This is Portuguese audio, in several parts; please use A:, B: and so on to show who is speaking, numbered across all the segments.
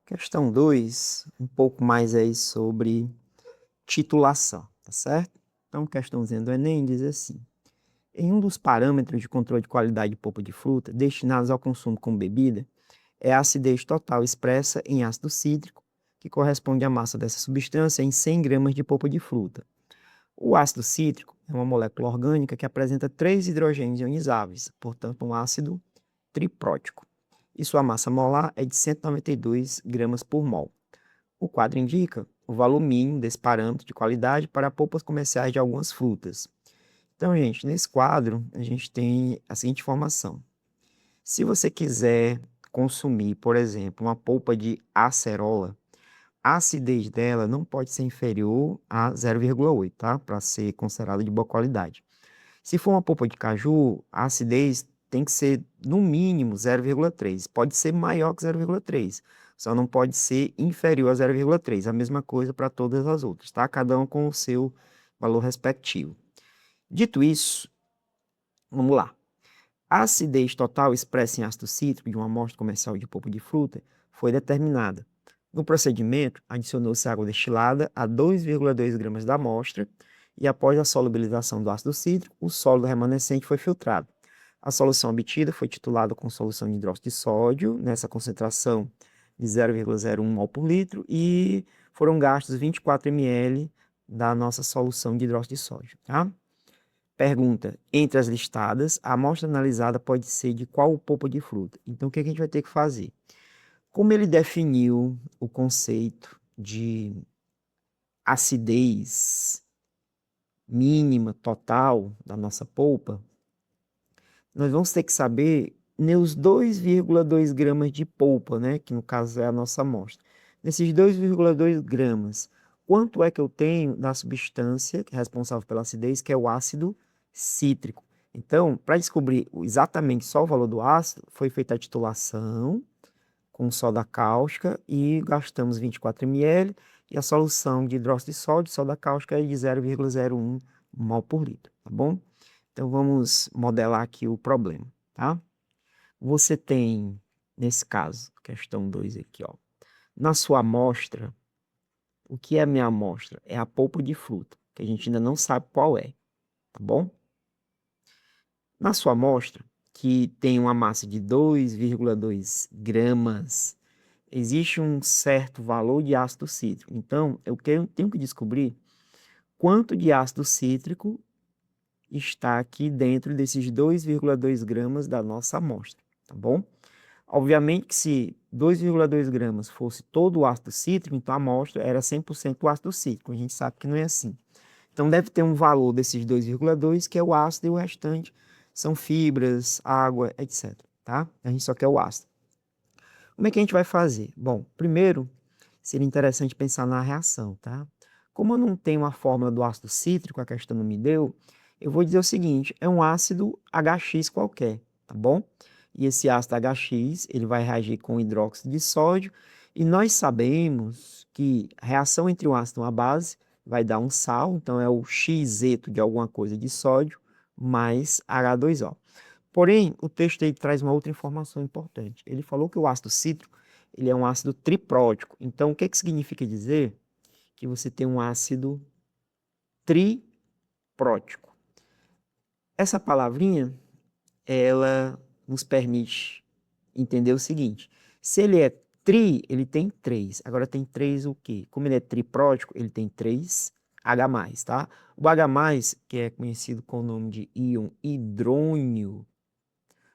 A: Questão 2, um pouco mais aí sobre titulação, tá certo? Então, questãozinha do Enem diz assim: em um dos parâmetros de controle de qualidade de polpa de fruta destinados ao consumo como bebida, é a acidez total expressa em ácido cítrico, que corresponde à massa dessa substância em 100 gramas de polpa de fruta. O ácido cítrico é uma molécula orgânica que apresenta três hidrogênios ionizáveis, portanto, um ácido triprótico. E sua massa molar é de 192 gramas por mol. O quadro indica o valor mínimo desse parâmetro de qualidade para polpas comerciais de algumas frutas. Então, gente, nesse quadro, a gente tem a seguinte informação. Se você quiser consumir, por exemplo, uma polpa de acerola, a acidez dela não pode ser inferior a 0,8, tá? Para ser considerada de boa qualidade. Se for uma polpa de caju, a acidez tem que ser no mínimo 0,3. Pode ser maior que 0,3. Só não pode ser inferior a 0,3. A mesma coisa para todas as outras, tá? Cada um com o seu valor respectivo. Dito isso, vamos lá. A acidez total expressa em ácido cítrico de uma amostra comercial de polpa de fruta foi determinada. No procedimento, adicionou-se água destilada a 2,2 gramas da amostra e, após a solubilização do ácido cítrico, o sólido remanescente foi filtrado. A solução obtida foi titulada com solução de hidróxido de sódio, nessa concentração de 0,01 mol por litro, e foram gastos 24 ml da nossa solução de hidróxido de sódio. Tá? Pergunta: entre as listadas, a amostra analisada pode ser de qual polpa de fruta? Então, o que a gente vai ter que fazer? Como ele definiu o conceito de acidez mínima, total da nossa polpa, nós vamos ter que saber nos 2,2 gramas de polpa, né? Que no caso é a nossa amostra. Nesses 2,2 gramas, quanto é que eu tenho da substância responsável pela acidez, que é o ácido cítrico? Então, para descobrir exatamente só o valor do ácido, foi feita a titulação com soda cáustica e gastamos 24 ml e a solução de hidróxido de sódio, soda cáustica é de 0,01 mol por litro, tá bom? Então vamos modelar aqui o problema, tá? Você tem, nesse caso, questão 2 aqui, ó. Na sua amostra, o que é a minha amostra? É a polpa de fruta, que a gente ainda não sabe qual é, tá bom? Na sua amostra, que tem uma massa de 2,2 gramas, existe um certo valor de ácido cítrico. Então, eu tenho que descobrir quanto de ácido cítrico está aqui dentro desses 2,2 gramas da nossa amostra, tá bom? Obviamente que se 2,2 gramas fosse todo o ácido cítrico, então a amostra era 100% ácido cítrico. A gente sabe que não é assim. Então deve ter um valor desses 2,2 que é o ácido e o restante são fibras, água, etc. Tá? A gente só quer o ácido. Como é que a gente vai fazer? Bom, primeiro seria interessante pensar na reação, tá? Como eu não tenho a fórmula do ácido cítrico, a questão não me deu, eu vou dizer o seguinte, é um ácido HX qualquer, tá bom? E esse ácido HX, ele vai reagir com hidróxido de sódio, e nós sabemos que a reação entre um ácido e uma base vai dar um sal, então é o Xeto de alguma coisa de sódio, mais H2O. Porém, o texto aí traz uma outra informação importante. Ele falou que o ácido cítrico, ele é um ácido triprótico. Então, o que significa dizer que você tem um ácido triprótico? Essa palavrinha, ela nos permite entender o seguinte. Se ele é ele tem três. Agora tem três o quê? Como ele é triprótico, ele tem três H+, tá? O H+, que é conhecido com o nome de íon hidrônio,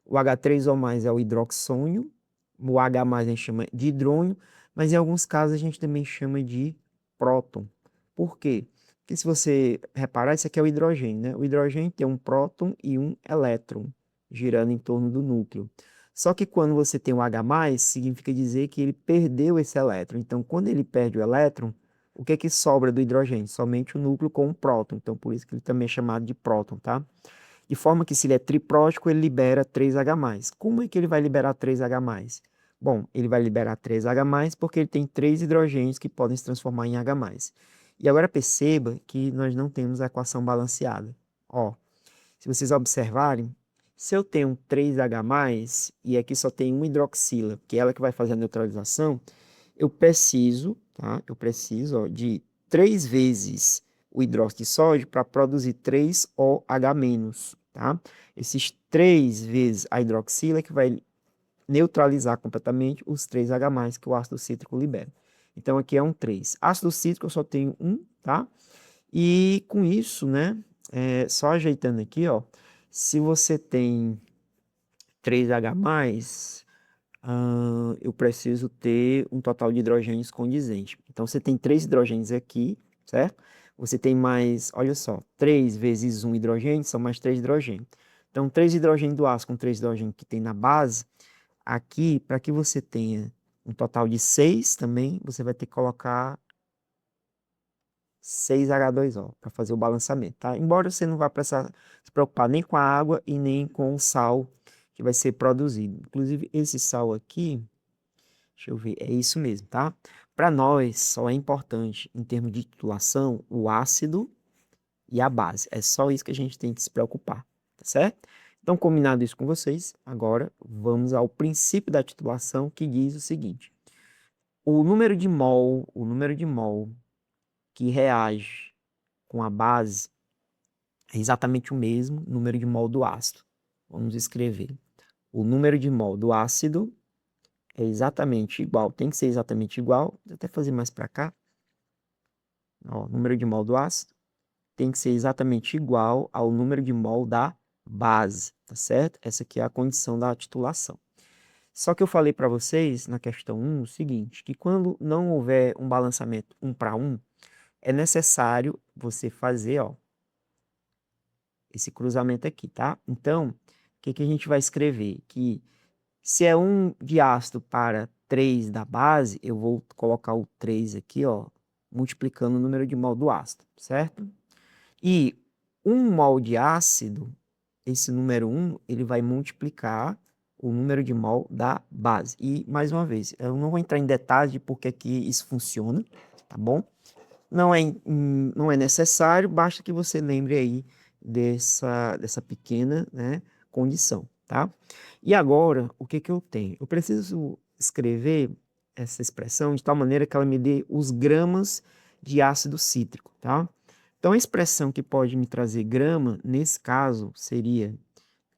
A: o H3O+ é o hidroxônio, o H+ a gente chama de hidrônio, mas em alguns casos a gente também chama de próton. Por quê? Porque se você reparar, isso aqui é o hidrogênio, né? O hidrogênio tem um próton e um elétron girando em torno do núcleo. Só que quando você tem um H+, significa dizer que ele perdeu esse elétron. Então, quando ele perde o elétron, o que sobra do hidrogênio? Somente o núcleo com um próton. Então, por isso que ele também é chamado de próton, tá? De forma que se ele é triprótico, ele libera 3H+. Como é que ele vai liberar 3H+? Bom, ele vai liberar 3H+, porque ele tem três hidrogênios que podem se transformar em H+. E agora perceba que nós não temos a equação balanceada. Ó, se vocês observarem, se eu tenho 3H+, e aqui só tem uma hidroxila, que é ela que vai fazer a neutralização, eu preciso, tá? Eu preciso, ó, de 3 vezes o hidróxido de sódio para produzir 3 OH-, tá? Esses 3 vezes a hidroxila que vai neutralizar completamente os 3H+, que o ácido cítrico libera. Então, aqui é um 3. Ácido cítrico eu só tenho um, tá? E com isso, né, só ajeitando aqui, ó, se você tem 3H+, eu preciso ter um total de hidrogênios condizente. Então, você tem 3 hidrogênios aqui, certo? Você tem mais, olha só, 3 vezes 1 hidrogênio, são mais 3 hidrogênios. Então, 3 hidrogênios do ácido com 3 hidrogênios que tem na base, aqui, para que você tenha um total de 6 também, você vai ter que colocar 6H2O para fazer o balançamento, tá? Embora você não vá precisar se preocupar nem com a água e nem com o sal que vai ser produzido. Inclusive, esse sal aqui, deixa eu ver, é isso mesmo, tá? Para nós, só é importante, em termos de titulação, o ácido e a base. É só isso que a gente tem que se preocupar, tá certo? Então, combinado isso com vocês, agora vamos ao princípio da titulação, que diz o seguinte: o número de mol que reage com a base é exatamente o mesmo número de mol do ácido. Vamos escrever. O número de mol do ácido é exatamente igual, tem que ser exatamente igual, vou até fazer mais para cá. Ó, número de mol do ácido tem que ser exatamente igual ao número de mol da base, tá certo? Essa aqui é a condição da titulação. Só que eu falei para vocês na questão 1 o seguinte, que quando não houver um balançamento 1 para 1, é necessário você fazer, ó, esse cruzamento aqui, tá? Então, o que que a gente vai escrever? Que se é 1 de ácido para 3 da base, eu vou colocar o 3 aqui, ó, multiplicando o número de mol do ácido, certo? E 1 mol de ácido, esse número 1, ele vai multiplicar o número de mol da base. E, mais uma vez, eu não vou entrar em detalhes de por que que isso funciona, tá bom? Não é necessário, basta que você lembre aí dessa pequena, né, condição, tá? E agora, o que que eu tenho? Eu preciso escrever essa expressão de tal maneira que ela me dê os gramas de ácido cítrico, tá? Então, a expressão que pode me trazer grama, nesse caso, seria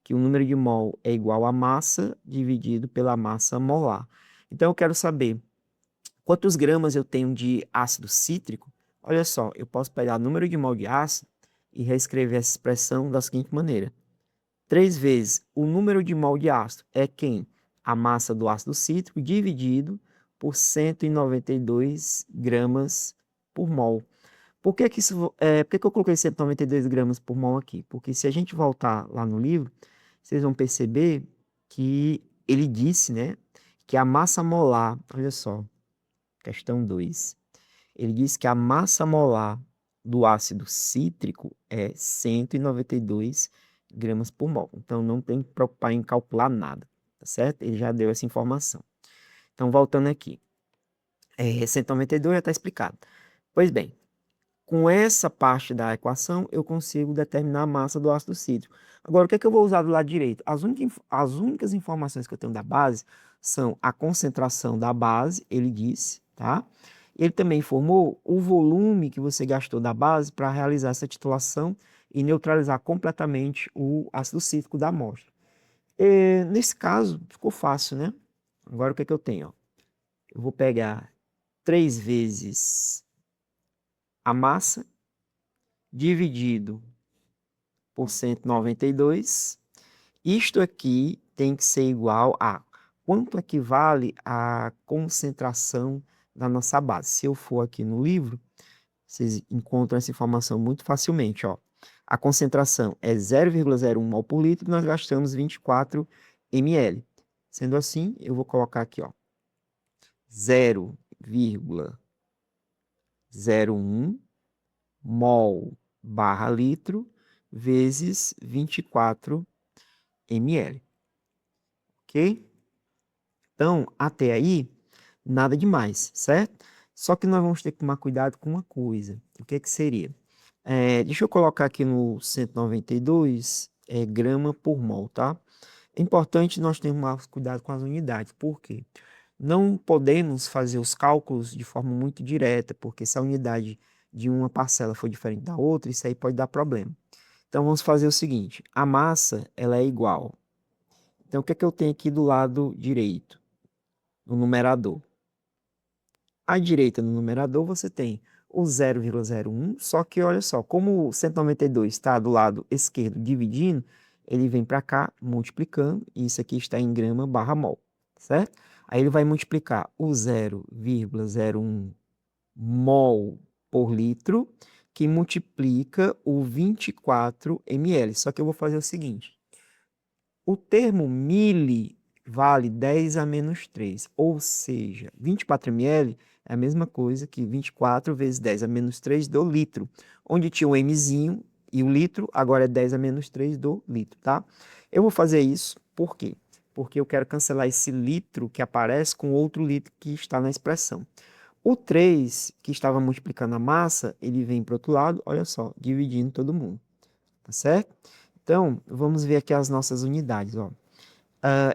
A: que o número de mol é igual a massa dividido pela massa molar. Então, eu quero saber quantos gramas eu tenho de ácido cítrico. Olha só, eu posso pegar o número de mol de ácido e reescrever essa expressão da seguinte maneira: 3 vezes o número de mol de ácido é quem? A massa do ácido cítrico dividido por 192 gramas por mol. Por que que eu coloquei 192 gramas por mol aqui? Porque se a gente voltar lá no livro, vocês vão perceber que ele disse, né, que a massa molar, olha só, questão 2, ele diz que a massa molar do ácido cítrico é 192 gramas por mol. Então, não tem que preocupar em calcular nada, tá certo? Ele já deu essa informação. Então, voltando aqui. 192 já está explicado. Pois bem, com essa parte da equação, eu consigo determinar a massa do ácido cítrico. Agora, o que é que eu vou usar do lado direito? As únicas informações que eu tenho da base são a concentração da base, ele disse, tá? Ele também informou o volume que você gastou da base para realizar essa titulação e neutralizar completamente o ácido cítrico da amostra. Nesse caso, ficou fácil, né? Agora, o que é que eu tenho? Ó? Eu vou pegar 3 vezes a massa dividido por 192. Isto aqui tem que ser igual a quanto equivale a concentração da nossa base. Se eu for aqui no livro, vocês encontram essa informação muito facilmente, ó. A concentração é 0,01 mol por litro e nós gastamos 24 ml. Sendo assim, eu vou colocar aqui, ó, 0,01 mol barra litro vezes 24 ml. Ok? Então, até aí, nada demais, certo? Só que nós vamos ter que tomar cuidado com uma coisa. O que que seria? Deixa eu colocar aqui no 192 grama por mol, tá? É importante nós termos cuidado com as unidades. Por quê? Não podemos fazer os cálculos de forma muito direta, porque se a unidade de uma parcela for diferente da outra, isso aí pode dar problema. Então, vamos fazer o seguinte, a massa, ela é igual. Então, o que é que eu tenho aqui do lado direito, no numerador? À direita, no numerador, você tem o 0,01, só que olha só, como o 192 está do lado esquerdo dividindo, ele vem para cá multiplicando, e isso aqui está em grama barra mol, certo? Aí ele vai multiplicar o 0,01 mol por litro, que multiplica o 24 ml. Só que eu vou fazer o seguinte, o termo mili vale 10 a menos 3, ou seja, 24 ml é a mesma coisa que 24 vezes 10 a menos 3 do litro, onde tinha o mzinho e o litro, agora é 10 a menos 3 do litro, tá? Eu vou fazer isso, por quê? Porque eu quero cancelar esse litro que aparece com outro litro que está na expressão. O 3, que estava multiplicando a massa, ele vem para o outro lado, olha só, dividindo todo mundo, tá certo? Então, vamos ver aqui as nossas unidades, ó.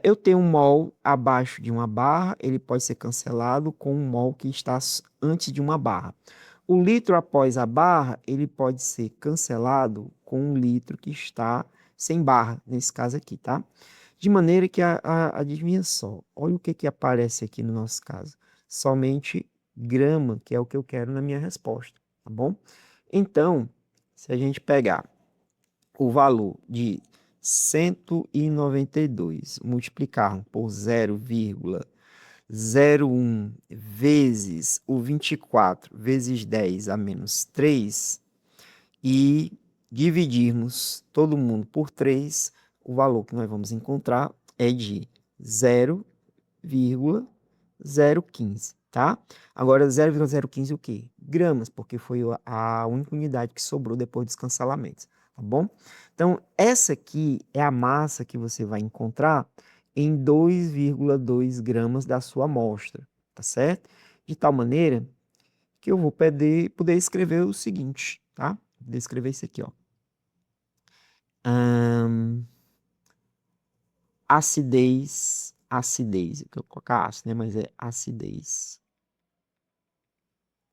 A: Eu tenho um mol abaixo de uma barra, ele pode ser cancelado com um mol que está antes de uma barra. O litro após a barra, ele pode ser cancelado com um litro que está sem barra, nesse caso aqui, tá? De maneira que, adivinha só, olha o que que aparece aqui no nosso caso. Somente grama, que é o que eu quero na minha resposta, tá bom? Então, se a gente pegar o valor de 192 multiplicar por 0,01 vezes o 24 vezes 10 a menos 3 e dividirmos todo mundo por 3, o valor que nós vamos encontrar é de 0,015, tá? Agora 0,015 o quê? Gramas, porque foi a única unidade que sobrou depois dos cancelamentos, tá bom? Então, essa aqui é a massa que você vai encontrar em 2,2 gramas da sua amostra, tá certo? De tal maneira que eu vou poder escrever o seguinte, tá? Vou poder escrever isso aqui, ó. Acidez, eu quero colocar ácido, né? Mas é acidez,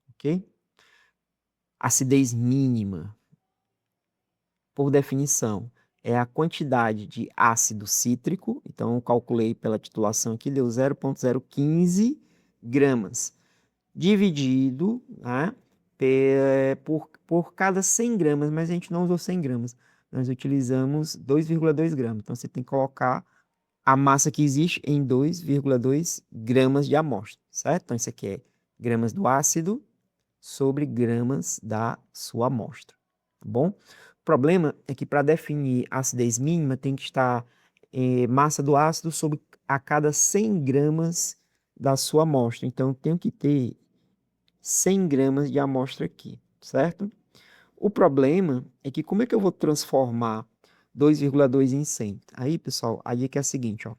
A: ok? Acidez mínima, por definição, é a quantidade de ácido cítrico. Então, eu calculei pela titulação aqui, deu 0,015 gramas, dividido, né, por cada 100 gramas, mas a gente não usou 100 gramas. Nós utilizamos 2,2 gramas. Então, você tem que colocar a massa que existe em 2,2 gramas de amostra, certo? Então, isso aqui é gramas do ácido sobre gramas da sua amostra, tá bom? O problema é que para definir a acidez mínima tem que estar massa do ácido sobre a cada 100 gramas da sua amostra. Então, eu tenho que ter 100 gramas de amostra aqui, certo? O problema é que como é que eu vou transformar 2,2 em 100? Aí, pessoal, a dica é a seguinte, ó.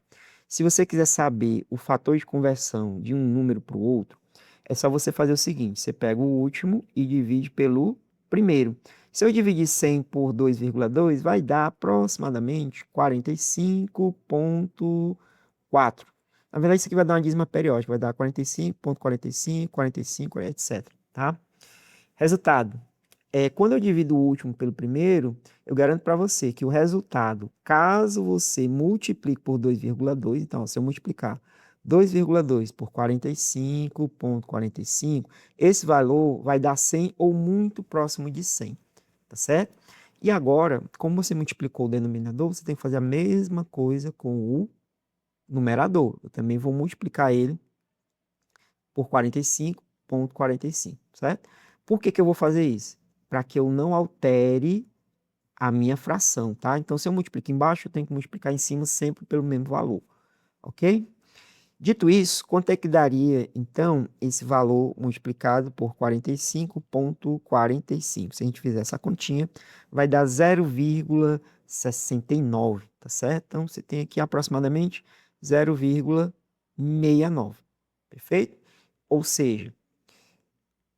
A: Se você quiser saber o fator de conversão de um número para o outro, é só você fazer o seguinte, você pega o último e divide pelo primeiro. Se eu dividir 100 por 2,2, vai dar aproximadamente 45,4. Na verdade, isso aqui vai dar uma dízima periódica, vai dar 45,45, 45, etc, tá? Resultado. Quando eu divido o último pelo primeiro, eu garanto para você que o resultado, caso você multiplique por 2,2, então, se eu multiplicar 2,2 por 45,45, esse valor vai dar 100 ou muito próximo de 100, tá certo? E agora, como você multiplicou o denominador, você tem que fazer a mesma coisa com o numerador. Eu também vou multiplicar ele por 45,45, certo? Por que que eu vou fazer isso? Para que eu não altere a minha fração, tá? Então, se eu multiplico embaixo, eu tenho que multiplicar em cima sempre pelo mesmo valor, ok? Dito isso, quanto é que daria, então, esse valor multiplicado por 45,45? Se a gente fizer essa continha, vai dar 0,69, tá certo? Então, você tem aqui aproximadamente 0,69, perfeito? Ou seja,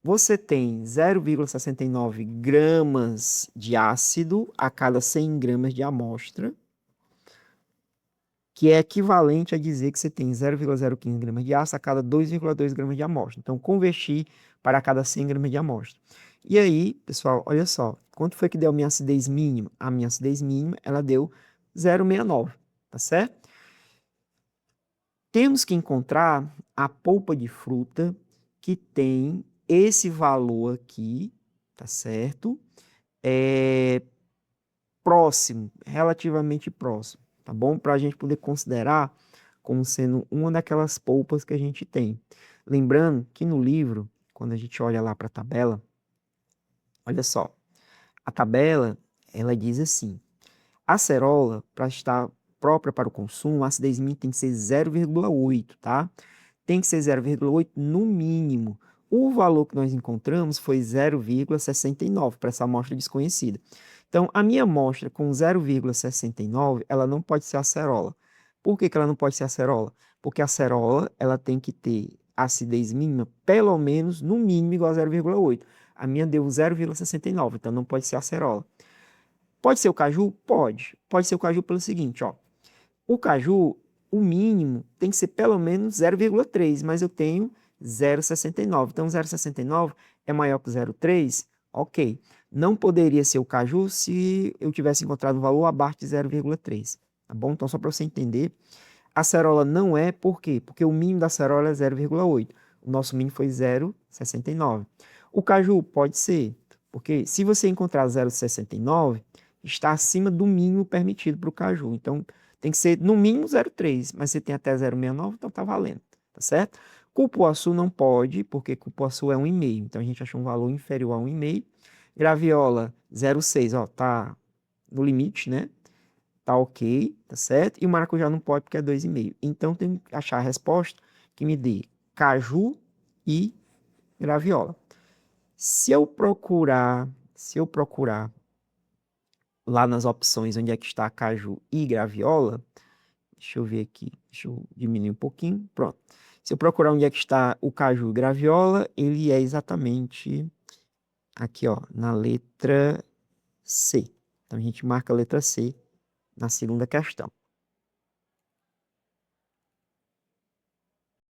A: você tem 0,69 gramas de ácido a cada 100 gramas de amostra, que é equivalente a dizer que você tem 0,015 gramas de ácido a cada 2,2 gramas de amostra. Então, converti para cada 100 gramas de amostra. E aí, pessoal, olha só, quanto foi que deu a minha acidez mínima? A minha acidez mínima, ela deu 0,69, tá certo? Temos que encontrar a polpa de fruta que tem esse valor aqui, tá certo? Próximo, relativamente próximo, tá bom? Para a gente poder considerar como sendo uma daquelas polpas que a gente tem. Lembrando que no livro, quando a gente olha lá para a tabela, olha só, a tabela, ela diz assim, a acerola, para estar própria para o consumo, a acidez mínima tem que ser 0,8, tá? Tem que ser 0,8 no mínimo. O valor que nós encontramos foi 0,69 para essa amostra desconhecida. Então, a minha amostra com 0,69, ela não pode ser acerola. Por que que ela não pode ser acerola? Porque a acerola, ela tem que ter acidez mínima, pelo menos, no mínimo, igual a 0,8. A minha deu 0,69, então não pode ser acerola. Pode ser o caju? Pode. Pode ser o caju pelo seguinte, ó. O caju, o mínimo, tem que ser pelo menos 0,3, mas eu tenho 0,69. Então, 0,69 é maior que 0,3? Ok. Não poderia ser o caju se eu tivesse encontrado um valor abaixo de 0,3. Tá bom? Então, só para você entender, a acerola não é, por quê? Porque o mínimo da acerola é 0,8. O nosso mínimo foi 0,69. O caju pode ser, porque se você encontrar 0,69, está acima do mínimo permitido para o caju. Então, tem que ser no mínimo 0,3, mas você tem até 0,69, então tá valendo, tá certo? Cupuaçu não pode, porque cupuaçu é 1,5. Então, a gente achou um valor inferior a 1,5. Graviola, 0,6, ó, tá no limite, né? Tá ok, tá certo? E o maracujá não pode porque é 2,5. Então, tem que achar a resposta que me dê caju e graviola. Se eu procurar lá nas opções onde é que está caju e graviola, deixa eu ver aqui, deixa eu diminuir um pouquinho, pronto. Se eu procurar onde é que está o caju e graviola, ele é exatamente aqui, ó, na letra C. Então, a gente marca a letra C na segunda questão.